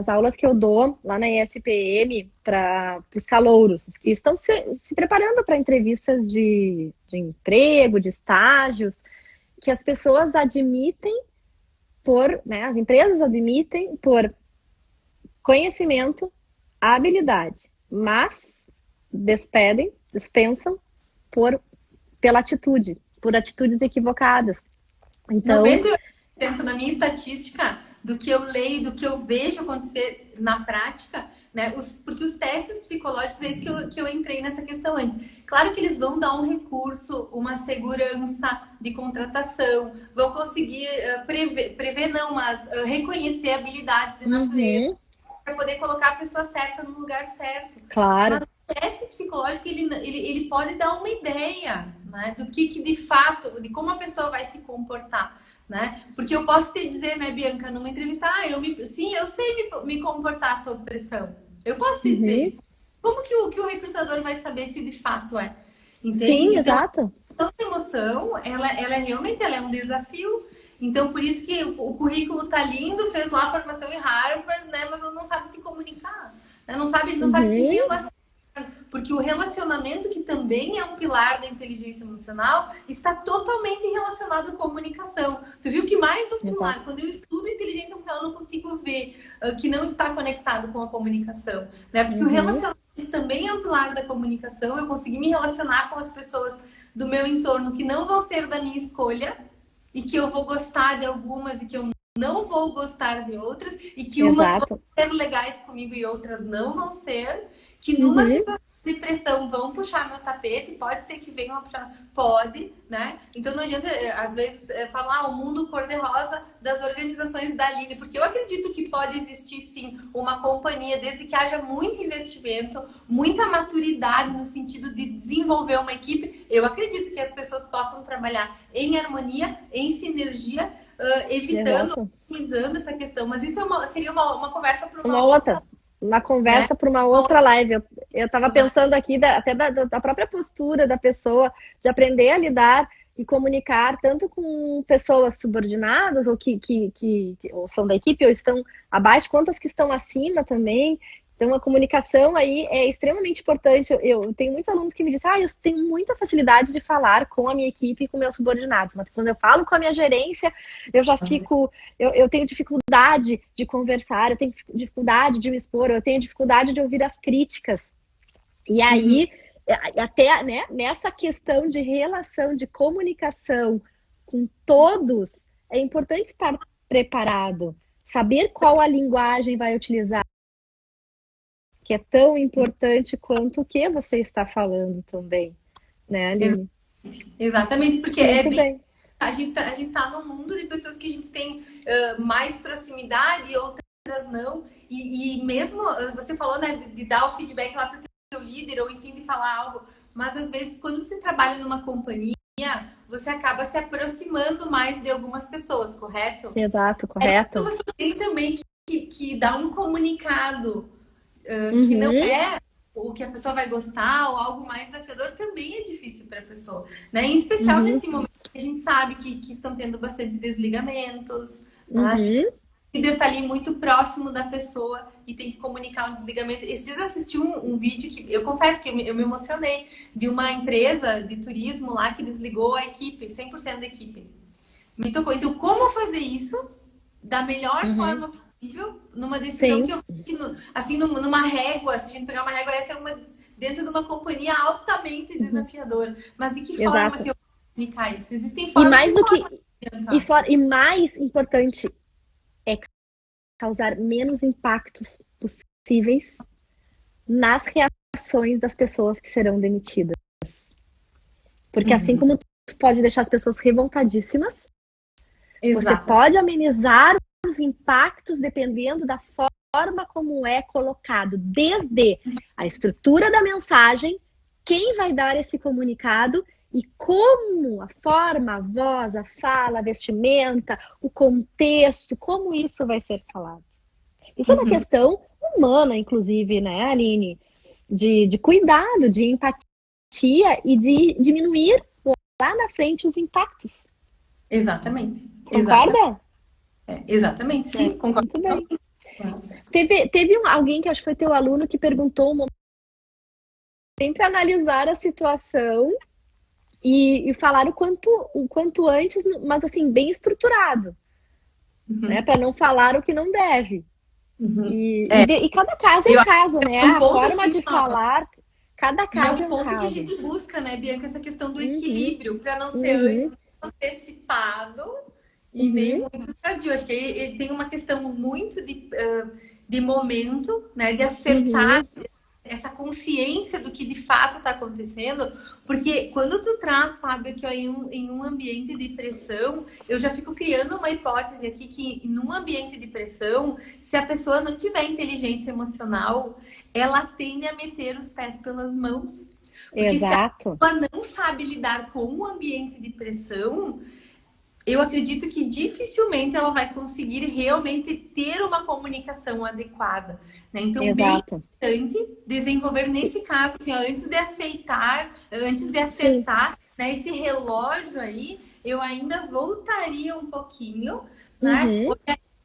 aulas que eu dou lá na ESPM para os calouros, que estão se preparando para entrevistas de emprego, de estágios, que as pessoas admitem né, as empresas admitem por conhecimento, habilidade, mas dispensam pela atitude, por atitudes equivocadas. Então, 98% na minha estatística do que eu leio, do que eu vejo acontecer na prática, né? Porque os testes psicológicos, é isso que eu entrei nessa questão antes. Claro que eles vão dar um recurso, uma segurança de contratação, vão conseguir prever não, mas reconhecer habilidades de natureza, para poder colocar a pessoa certa no lugar certo. Claro. Mas o teste psicológico, ele pode dar uma ideia, né, do que de fato, de como a pessoa vai se comportar, né? Porque eu posso te dizer, né, Bianca, numa entrevista, sim, eu sei me comportar sob pressão. Eu posso te dizer isso. Como que o recrutador vai saber se de fato é? Entende? Sim, então, exato. Então, a emoção, ela realmente é um desafio. Então, por isso que o currículo tá lindo, fez lá a formação em Harvard, né? Mas não sabe se comunicar, né? Não sabe se relacionar. Porque o relacionamento, que também é um pilar da inteligência emocional, está totalmente relacionado à comunicação. Tu viu que mais um pilar, Exato. quando eu estudo inteligência emocional, eu não consigo ver que não está conectado com a comunicação, né? Porque o relacionamento também é um pilar da comunicação. Eu consegui me relacionar com as pessoas do meu entorno que não vão ser da minha escolha, e que eu vou gostar de algumas e que eu não vou gostar de outras, e que umas vão ser legais comigo e outras não vão ser, que numa situação de pressão vão puxar meu tapete, pode ser que venham a puxar, pode, né? Então não adianta, às vezes, falar o mundo cor-de-rosa das organizações da Aline, porque eu acredito que pode existir sim uma companhia, desde que haja muito investimento, muita maturidade no sentido de desenvolver uma equipe. Eu acredito que as pessoas possam trabalhar em harmonia, em sinergia, evitando, otimizando essa questão. Mas isso seria uma conversa para uma outra. Uma conversa para uma outra live. Eu estava pensando aqui até da própria postura da pessoa, de aprender a lidar e comunicar tanto com pessoas subordinadas ou que ou são da equipe ou estão abaixo, quanto as que estão acima também. Então, a comunicação aí é extremamente importante. Eu tenho muitos alunos que me dizem, eu tenho muita facilidade de falar com a minha equipe e com meus subordinados, mas quando eu falo com a minha gerência, eu já fico, eu tenho dificuldade de conversar, eu tenho dificuldade de me expor, eu tenho dificuldade de ouvir as críticas. E aí, até, né, nessa questão de relação, de comunicação com todos, é importante estar preparado, saber qual a linguagem vai utilizar, que é tão importante quanto o que você está falando também, né, Aline? Exatamente, porque a gente tá num mundo de pessoas que a gente tem mais proximidade e outras não, e mesmo você falou, né, de dar o feedback lá para o teu líder, ou enfim, de falar algo, mas às vezes quando você trabalha numa companhia, você acaba se aproximando mais de algumas pessoas, correto? Exato, correto. Você tem também que dar um comunicado que não é o que a pessoa vai gostar, ou algo mais desafiador, também é difícil para a pessoa, né? Em especial nesse momento que a gente sabe que estão tendo bastante desligamentos, tá? O líder está ali muito próximo da pessoa e tem que comunicar um desligamento. Esses dias eu assisti um vídeo que eu confesso que eu me emocionei, de uma empresa de turismo lá que desligou a equipe, 100% da equipe. Me tocou. Então, como fazer isso da melhor forma possível, numa decisão assim, numa régua, se a gente pegar uma régua, essa é dentro de uma companhia altamente desafiadora. Mas de que forma que eu vou comunicar isso? Existem formas e mais importante é causar menos impactos possíveis nas reações das pessoas que serão demitidas. Porque assim como tu pode deixar as pessoas revoltadíssimas, você pode amenizar os impactos dependendo da forma como é colocado, desde a estrutura da mensagem, quem vai dar esse comunicado e como a forma, a voz, a fala, a vestimenta, o contexto, como isso vai ser falado. Isso é uma questão humana, inclusive, né, Aline? De cuidado, de empatia e de diminuir lá na frente os impactos. Exatamente. Concorda? Exatamente, sim, concordo. Muito bem. Teve alguém que acho que foi teu aluno que perguntou sempre analisar a situação e falar o quanto antes, mas assim, bem estruturado, né? Para não falar o que não deve. E cada caso é um caso, né? A forma assim, de falar, cada caso é um ponto caso. Que a gente busca, né, Bianca, essa questão do equilíbrio, para não ser antecipado e nem muito tardio. Acho que ele tem uma questão muito de momento, né, de acertar essa consciência do que de fato está acontecendo, porque quando tu traz, Fábio, que em um ambiente de pressão, eu já fico criando uma hipótese aqui que num ambiente de pressão, se a pessoa não tiver inteligência emocional, ela tende a meter os pés pelas mãos. Porque Exato. se ela não sabe lidar com um ambiente de pressão, eu acredito que dificilmente ela vai conseguir realmente ter uma comunicação adequada, né? Então, Exato. Bem importante desenvolver nesse caso, assim, ó, antes de acertar, né, esse relógio aí, eu ainda voltaria um pouquinho, né?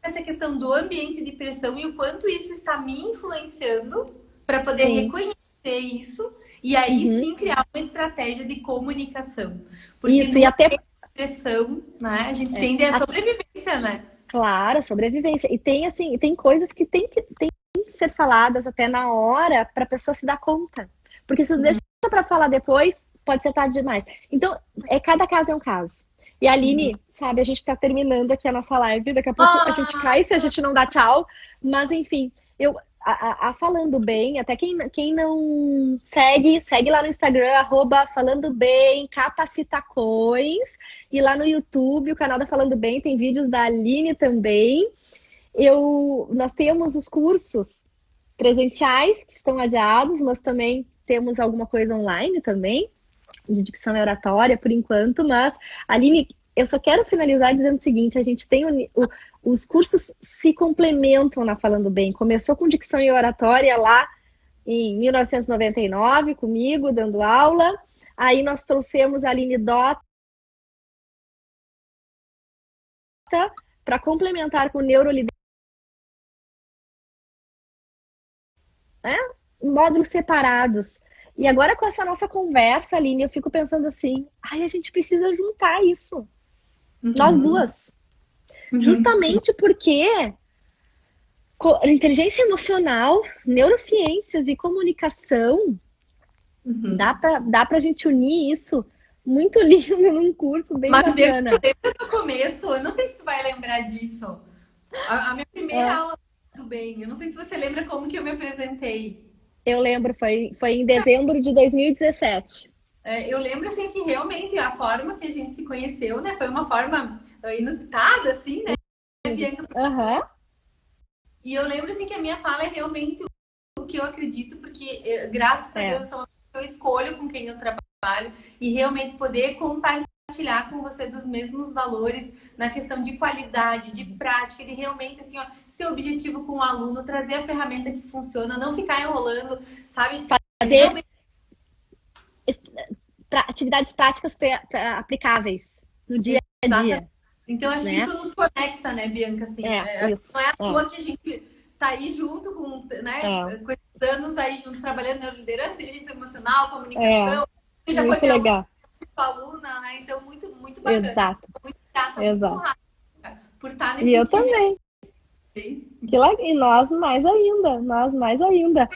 Essa questão do ambiente de pressão e o quanto isso está me influenciando para poder reconhecer isso e aí sim criar uma estratégia de comunicação. Porque isso, e até pressão, né? A gente tende a sobrevivência, né? Claro, sobrevivência. E tem assim, tem coisas que tem que ser faladas até na hora para a pessoa se dar conta. Porque se deixa para falar depois, pode ser tarde demais. Então, cada caso é um caso. E a Aline, sabe, a gente está terminando aqui a nossa live, daqui a pouco a gente cai se a gente não dá tchau. Mas enfim, Falando Bem, até quem não segue lá no Instagram, @falando-bem, capacitacões, e lá no YouTube, o canal da Falando Bem, tem vídeos da Aline também. Nós temos os cursos presenciais que estão adiados, mas também temos alguma coisa online também, de dicção e oratória por enquanto, mas Aline, eu só quero finalizar dizendo o seguinte, a gente tem os cursos se complementam na Falando Bem. Começou com dicção e oratória lá em 1999, comigo, dando aula. Aí nós trouxemos a Aline Dota para complementar com neurolideragem. Módulos separados. E agora com essa nossa conversa, Aline, eu fico pensando assim, a gente precisa juntar isso. Nós duas. Justamente porque inteligência emocional, neurociências e comunicação, dá pra gente unir isso muito lindo num curso bem bacana. Mas no começo, eu não sei se tu vai lembrar disso, a minha primeira aula do bem, eu não sei se você lembra como que eu me apresentei. Eu lembro, foi em dezembro de 2017. Eu lembro, assim, que realmente a forma que a gente se conheceu, né, foi uma forma inusitada, assim, né, Bianca? E eu lembro, assim, que a minha fala é realmente o que eu acredito, porque, graças a Deus, eu escolho com quem eu trabalho e realmente poder compartilhar com você dos mesmos valores na questão de qualidade, de prática, de realmente, assim, ó, ser objetivo com o aluno, trazer a ferramenta que funciona, não ficar enrolando, sabe? Fazer realmente atividades práticas aplicáveis no dia a dia. Então, acho que isso nos conecta, né, Bianca? Assim, não é à toa que a gente tá aí junto com, né, com esses anos aí juntos, trabalhando na liderança, inteligência emocional, comunicação. Já muito foi legal. Aluna, né? Então, muito, muito bacana. Exato. Muito grata, muito honrada por estar nesse time. E eu também. E nós mais ainda.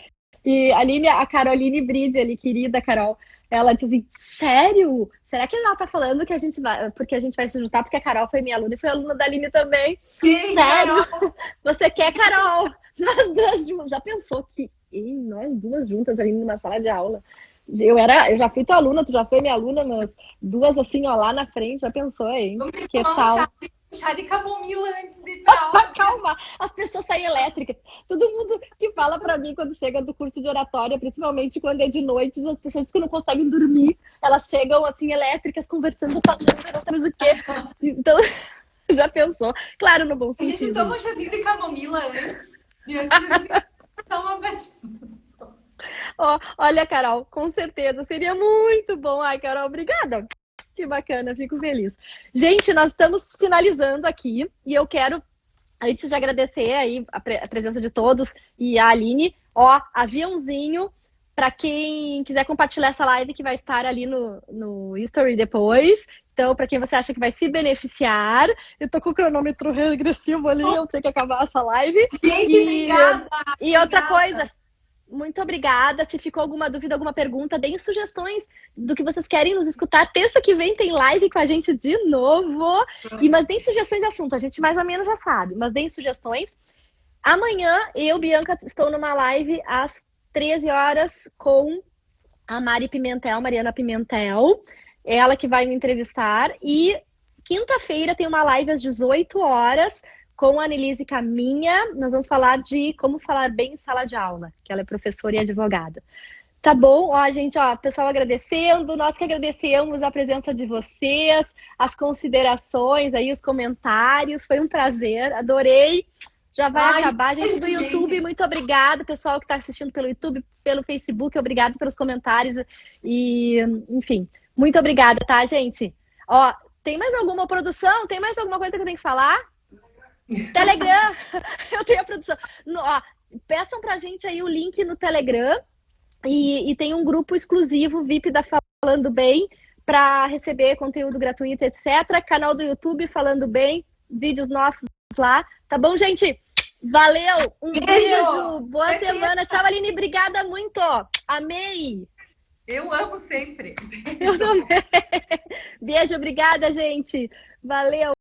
E Aline, a Caroline Bride, ali, querida Carol, ela diz assim, sério? Será que ela tá falando que a gente vai, porque a gente vai se juntar, porque a Carol foi minha aluna e foi aluna da Aline também? Sim, sério? Carol. Você quer, Carol? Nós duas juntas. Já pensou que nós duas juntas ali numa sala de aula? Eu já fui tua aluna, tu já foi minha aluna, mas duas assim, ó, lá na frente, já pensou, hein? Vamos ter que tomar tal? Um chá de camomila antes de ir pra aula. Calma. As pessoas saem elétricas. Todo mundo que fala pra mim quando chega do curso de oratória, principalmente quando é de noite, as pessoas dizem que não conseguem dormir. Elas chegam assim elétricas, conversando, falando, não sei o quê. Então, já pensou? Claro, no bom A gente sentido. toma um chazinho de camomila antes. E antes a gente toma uma baixinha. Olha, Carol, com certeza seria muito bom. Ai, Carol, obrigada. Que bacana, fico feliz. Gente, nós estamos finalizando aqui e eu quero, antes de agradecer aí a presença de todos e a Aline, aviãozinho para quem quiser compartilhar essa live que vai estar ali no History depois. Então, para quem você acha que vai se beneficiar, eu tô com o cronômetro regressivo ali, eu tenho que acabar essa live. Gente, obrigada! E outra coisa, muito obrigada. Se ficou alguma dúvida, alguma pergunta, deem sugestões do que vocês querem nos escutar. Terça que vem tem live com a gente de novo. Mas deem sugestões de assunto. A gente mais ou menos já sabe, mas deem sugestões. Amanhã, eu, Bianca, estou numa live às 13 horas com a Mariana Pimentel. Ela que vai me entrevistar. E quinta-feira tem uma live às 18 horas com a Annelise Caminha. Nós vamos falar de como falar bem em sala de aula, que ela é professora e advogada. Tá bom? Gente, pessoal agradecendo, nós que agradecemos a presença de vocês, as considerações aí, os comentários, foi um prazer, adorei. Já vai acabar, gente do YouTube, muito obrigada, pessoal que está assistindo pelo YouTube, pelo Facebook, obrigado pelos comentários e, enfim, muito obrigada, tá, gente? Tem mais alguma produção? Tem mais alguma coisa que eu tenho que falar? Telegram, eu tenho a produção. Peçam pra gente aí o link no Telegram e tem um grupo exclusivo VIP da Falando Bem para receber conteúdo gratuito, etc. Canal do YouTube Falando Bem, vídeos nossos lá. Tá bom, gente? Valeu! Um beijo! Boa semana! Tchau, Aline! Obrigada muito! Amei! Eu amo sempre! Eu também! Beijo, obrigada, gente! Valeu!